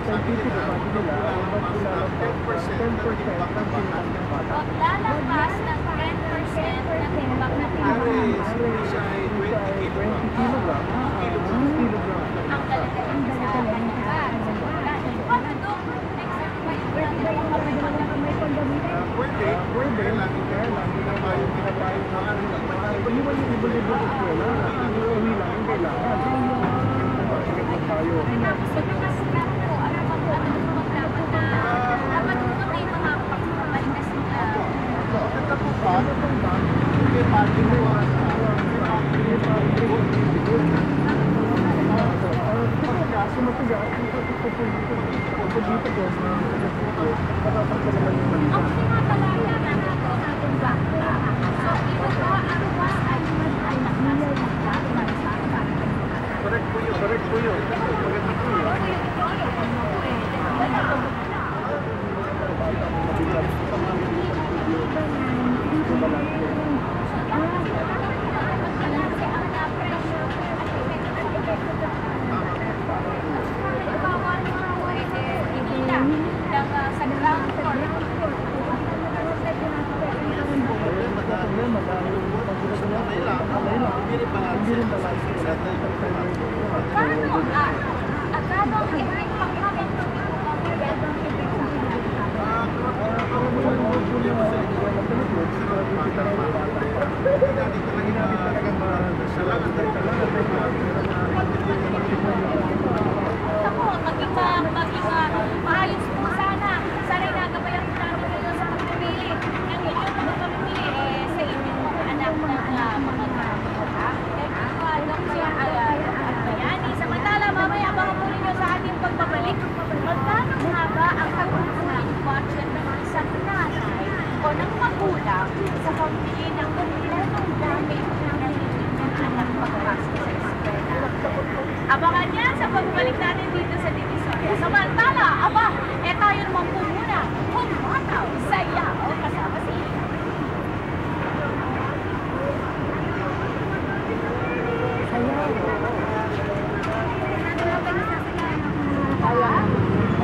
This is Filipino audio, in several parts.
scientific body nila ay mas ilalabas ng 10% ng timbang ng bata. Lalabas ng 10% ng timbang ng bata. Hindi siya ay 20 kilogram. Ang dalagaling sa kanila. Paano doon? Except pa yung Pwede. Lagi na tayo pinapayo na iwan yung iba-libot sa eskwela. Uwi lang ang kailangan. Tayo. Gusto nyo kasi na po, ano bang dapat na dapat mo kayo mga pagbalikas nila. Ito po ba? Hindi pati mo kasi matigas dito po Ang pinapalaya na nato natin bakla. So, ito ba ang was ay naklas sa correct po yun. Maganda po yun. Maayos po sana. Sana'y nagabayan po namin kayo sa pagpili. Ang inyong mga pamimili sa inyong mga anak ng mga kapatid. Dok siya at bayani. Samantala, mamaya baka po ninyo sa ating pagbabalik. Magkano nga ba ang kagustuhan budget ng isang nanay o ng magulang sa pamili ng kompletong gamit ng inyong anak pagpasok sa eskwela? Abangan niya sa pagbalik natin dito sa Divisoria. Samantala, tayo naman po muna humataw sa Yao kasama si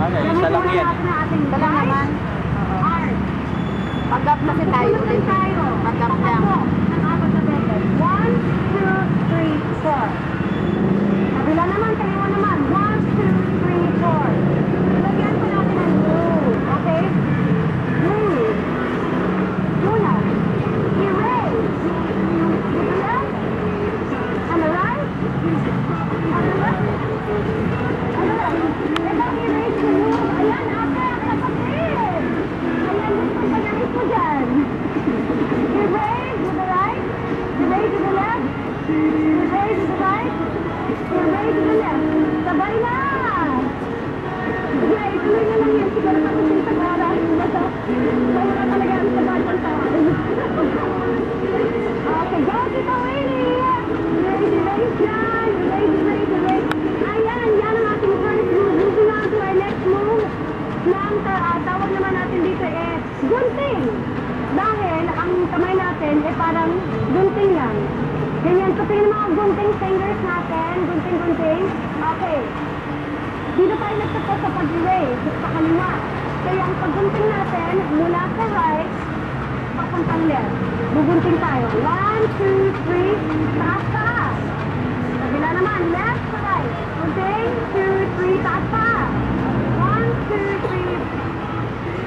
isa lang yan. Dala naman. Pag-up kasi tayo ulit. Pag-up lang. 1, 2, 3, 4. Kabila naman, kaliwa naman. 1, 2, 3, 4. Lagyan ko natin ang blue. Okay? Blue. Una. Erase. To the left. On the right. On the left. On the left. Ito, erase the blue. Ayan, ate, ang kapatid. Ayan, gusto pa namin po dyan. Erase to the right. Erase to the left. Erase to the right. Erase to the left. Sabay na! Yeah, ituloy na lang yan. Siguro patusin sa oras. Basta, wala talaga ang sabay ng tawag. Okay, go, Tita Winnie! Erase yan! Erase. Ayan, yan ang ating first move. Moving on to our next move. Tawag naman natin dito gunting. Dahil ang kamay natin parang gunting lang. Ganyan, so tingnan mga gunting fingers natin. Gunting. Okay. Dito tayo nagtapos sa pag-erase sa kaliwa. Kaya ang paggunting natin, mula sa right, papuntang left. Gugunting tayo. 1, 2, 3, taas pa. Kabila naman, left to right. Gunting, 2, 3, taas pa. 1, 2, 3.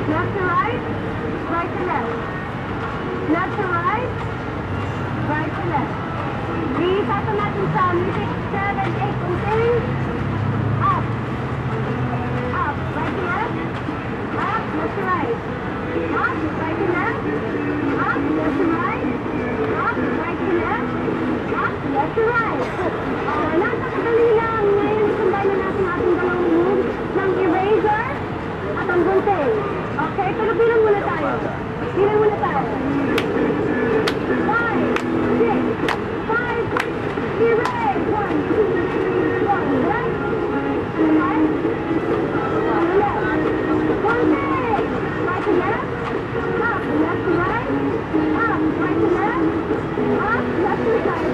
Left to right, right to left. Left to right, right to left. Iisa natin sa music 7, 8, gunting. Up, right to left, up, left to right, up, right to left, up, left to right, up, right to left, up, left to right. Napakadali lang. Ngayon, combine na natin ating dalawang moves ng eraser at ang gunting. Okay, pero bilang muna tayo. 5, 6, 5, erase. 1, 2, 1, right, right, left, gunting, right to left, up, left to right, up, right to left, up, left to right.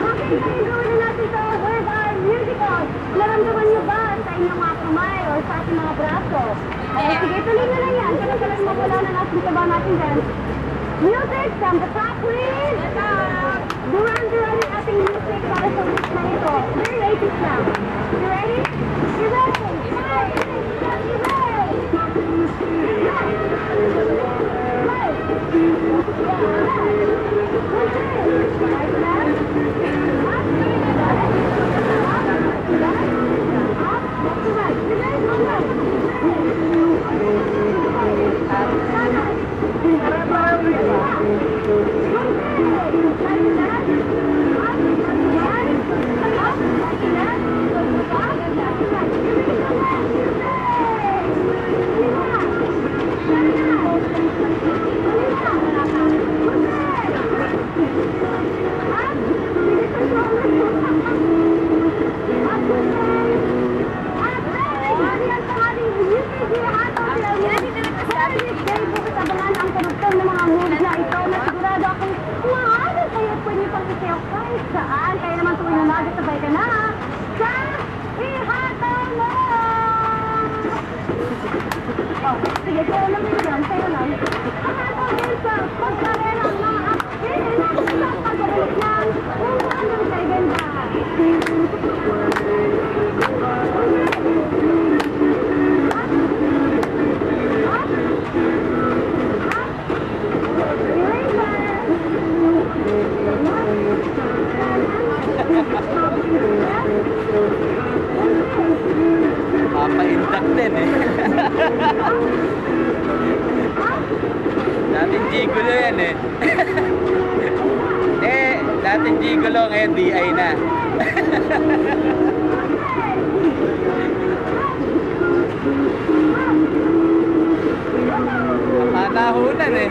Okay, ngayon gawin na natin ito with our musicals. Naramdaman niyo ba sa inyong mga kamay or sa ating mga braso. Sige, tuloy nyo lang yan. Kaya mawala na natin sa ba natin dyan. Music from the top, please! Duran yung ating music para sa week na ito. Very latest now. You ready? You ready? You Papaindak din eh. Dating gigolo yan eh. Dating gigolo, ngayon DI na. Panahunan eh.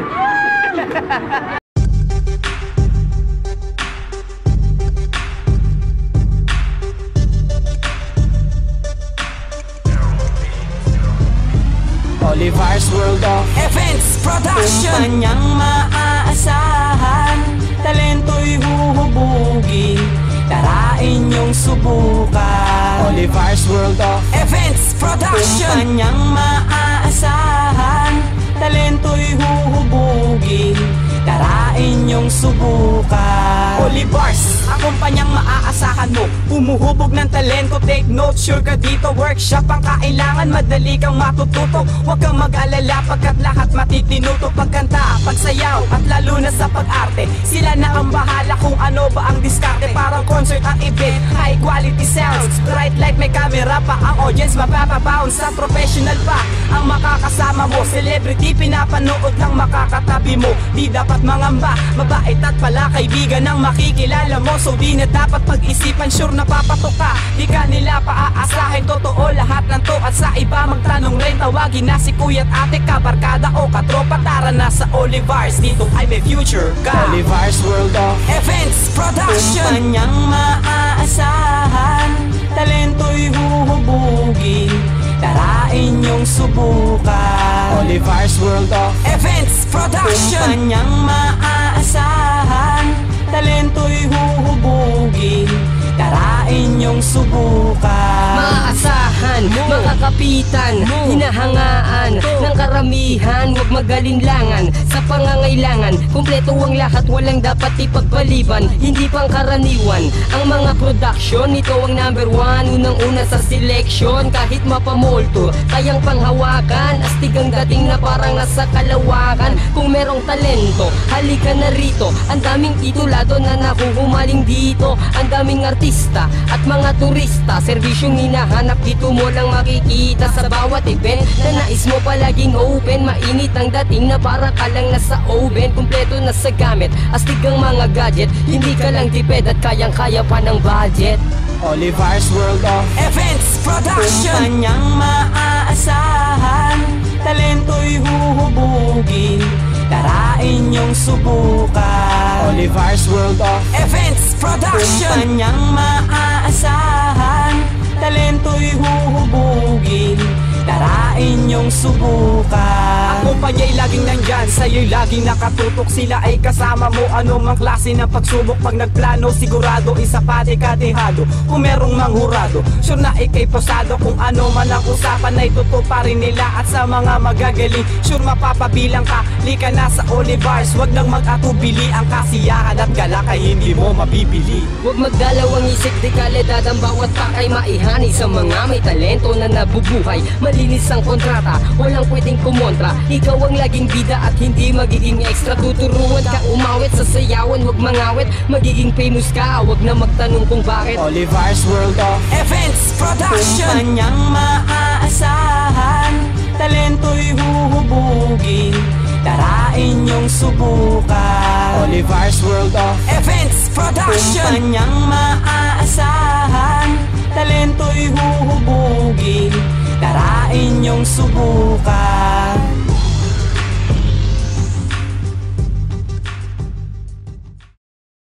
Olivar's World of Events Production, kumpanyang maaasahan, talento'y huhubugin, tarain niyong subukan. Olivar's World of Events Production, kumpanyang maaasahan, talento'y huhubugin, tarain niyong subukan. Olivars, ang kumpanyang maaasahan mo, humuhubog ng talento, take note, sure ka dito. Workshop ang kailangan, madali kang matututo. Huwag kang mag-alala pagkat lahat matitinuto. Pagkanta, pagsayaw, at lalo na sa pag-arte, sila na ang bahala kung ano ba ang diskarte. Parang concert ang event, high quality sounds, bright light, may camera pa. Ang audience mapapabounce, sa professional pa ang makakasama mo. Celebrity, pinapanood lang makakatabi mo. Di dapat mangamba, mabait at pala kaibigan ang makikilala mo. So di na dapat pag-isipan, sure na papatok ka. Di ka nila paaasahin, totoo lahat ng to. At sa iba magtanong rin, tawagin na si kuya at ate, kabarkada o katropa. Tara na sa Olivars, dito ay may future ka. Olivar's World of Events Production, kumpanyang maaasahan, talento'y huhubugin, tarain niyong subukan. Olivar's World of Events Production, kumpanyang maaasahan, talento'y huhubugin, tarain niyong subukan. Maasahan, mga kapitan, hinahangaan ng karamihan, huwag magalinlangan sa pangangailangan. Kumpleto ang lahat, walang dapat ipagpaliban, hindi pang karaniwan ang mga production. Ito ang number one, unang-una sa selection. Kahit mapamolto, kayang panghawakan, astig ang dating na parang nasa kalawakan. Kung merong talento, halika na rito. Ang daming titulado na nakuhumaling dito, ang daming artista at mga turista. Serbisyong hinahanap dito mo lang makikita sa bawat event na nais mo palaging open. Mainit ang dating na para ka lang nasa oven. Kumpleto na sa gamit, astig ang mga gadget, hindi ka lang tipid at kayang-kaya pa ng budget. Olivar's World of Events Production, kumpanyang maaasahan, talento'y huhubugin, tarain niyong subukan. Olivar's World of Events Production, kumpanyang maaasahan, talento'y huhubugin, tarain niyong subukan. Kumpanya'y laging nandyan, sa'yo'y laging nakatutok. Sila ay kasama mo, ano mang klase ng pagsubok. Pag nagplano, sigurado, isa pati katihado. Kung merong manghurado, sure na ikay posado. Kung ano man ang usapan ay tutuparin nila. At sa mga magagaling, sure mapapabilang ka. Lika na sa Olivars, wag nang mag-atubili. Ang kasiyahan at galak ay hindi mo mabibili. Huwag magdalaw ang isip, di kalidad ang bawat pakay. Maihani sa mga may talento na nabubuhay. Malinis ang kontrata, walang pwedeng kumontra. Ikaw ang laging bida at hindi magiging extra. Tuturuan ka umawit sa sayawan, huwag mangawit. Magiging famous ka, huwag na magtanong kung bakit. Olivar's World of Events Production. Kumpanyang maaasahan, talento'y huhubugin. Tara inyong subukan. Olivar's World of Events Production. Kumpanyang maaasahan, talento'y huhubugin. Tara inyong subukan.